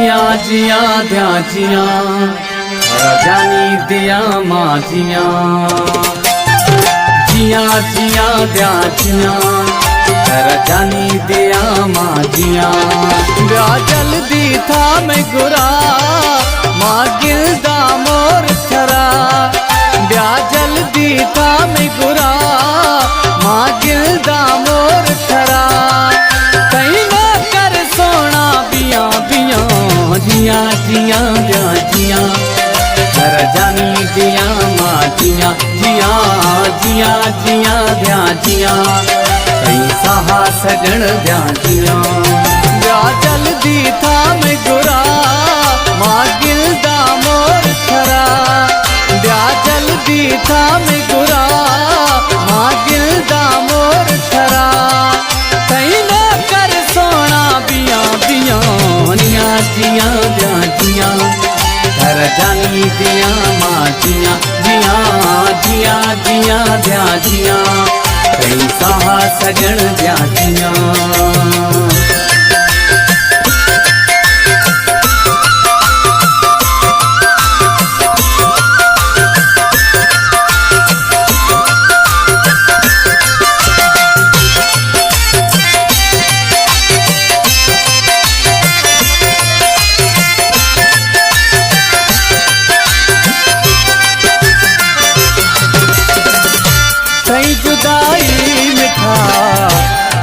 जिया जिया द्या जिया जानी दिया माँ जिया जिया जिया द्या जिया जानी दिया माँ जिया ब्या जल्दी था मैं गुरा माँ गिलदा मोर थरा ब्या जल्दी था मैं गुरा माँ गिलदा मोर थरा कहीं ना कर सोना बिया बिया जिया जिया ब्या जिया जानी दिया माँ जिया जिया जिया जिया ब्या जिया कहीं सहा सजन ब्या जिया ब्या जल्दी था मैं गुरा माँ गिलदा मोर थरा ब्या जल्दी था मैं गुरा माँ गिलदा मोर थरा कहीं ना कर सोना बिया बिया निया जिया ब्या जिया घर जानी दिया माँ जिया जिया जिया जिया ब्या जिया कहीं सहा सजन ब्या जिया जुदाई मिठा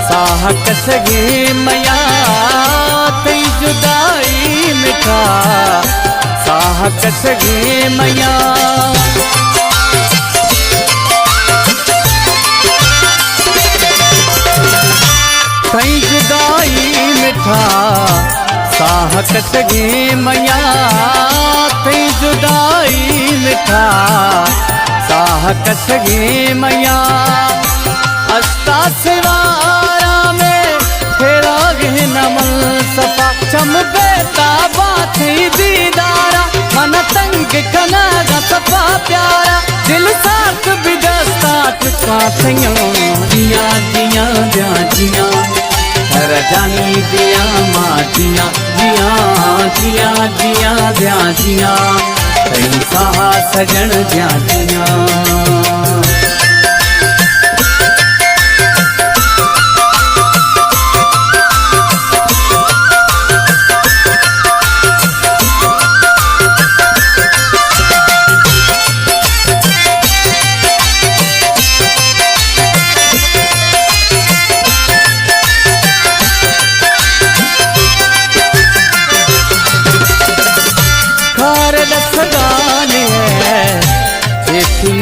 साह कसगे मया तई जुदाई मिठा साह कसगे मया तई जुदाई मिठा साह कसगे मया तई जुदाई मिठा साह कसगे मया अस्ता सिवारा में फेरा गे नमल सपा चमबेता बाथी दीदारा मन तंग कना सपा प्यारा दिल साथ बिदस्ता टुका थयो जिया जिया ब्या जिया घर जानी दिया माँ जिया जिया जिया जिया ब्या जिया कहीं सहा सजन ब्या जिया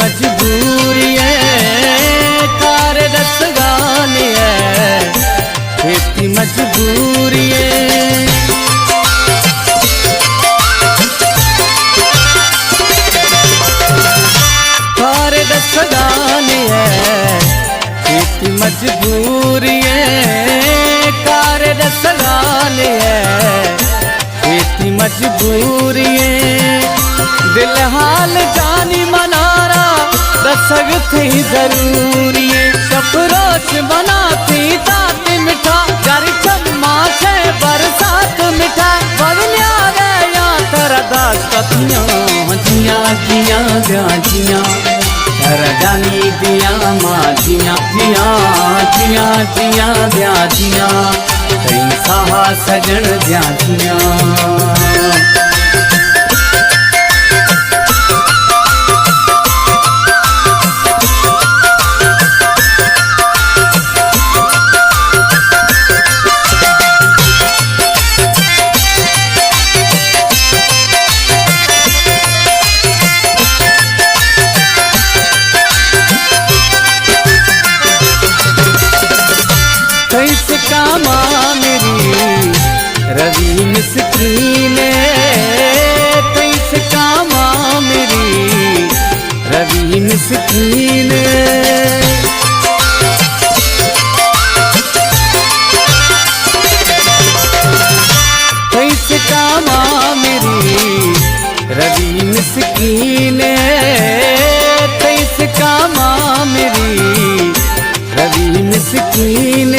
मजबूरी है कार दस गाने है खेती मजबूरी है कार दस गाने है खेती मजबूरी है कार दस गाने है खेती मजबूरी है दिल हाल जानी मनारा दसग थी जरूरी है सफरोश बनाती तात मिठा गर चम्मा से बरसात मिठा बदलिया गया तेरा दास्तियाँ जिया जिया ब्या जिया घर जानी दिया माँ जिया जिया जिया जिया ब्या जिया कहीं सहा सजन ब्या जिया कामा मेरी रवि मिस्कीन तैस कामा मेरी रवि मिस्कीन तैस कामा मेरी रवि मिस्कीन तैस कामा मेरी रवि मिस्कीन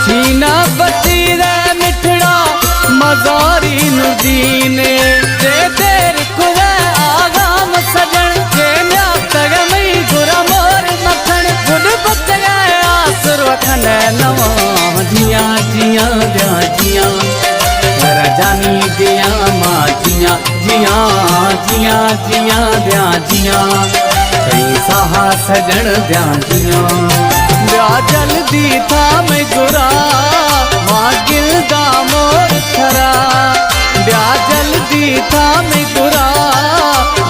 छीना बती रे मिठड़ा मजा जिया द्या जिया घर जानी दिया माँ जिया जिया जिया जिया द्या जिया कई साहा सजन द्या जिया ब्या जल्दी था मैं गुरा माँ गिलदा मोर खरा ब्या जल्दी था मैं गुरा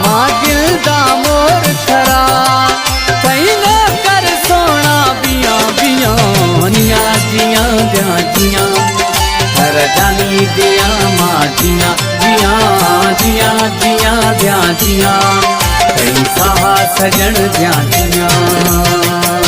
माँ गिलदा मोर खरा कहीं न कर सोना बिया बिया निया जिया द्या जिया घर जानी दिया माँ जिया जिया जिया जिया द्या जिया कई साहा सजन द्या जिया।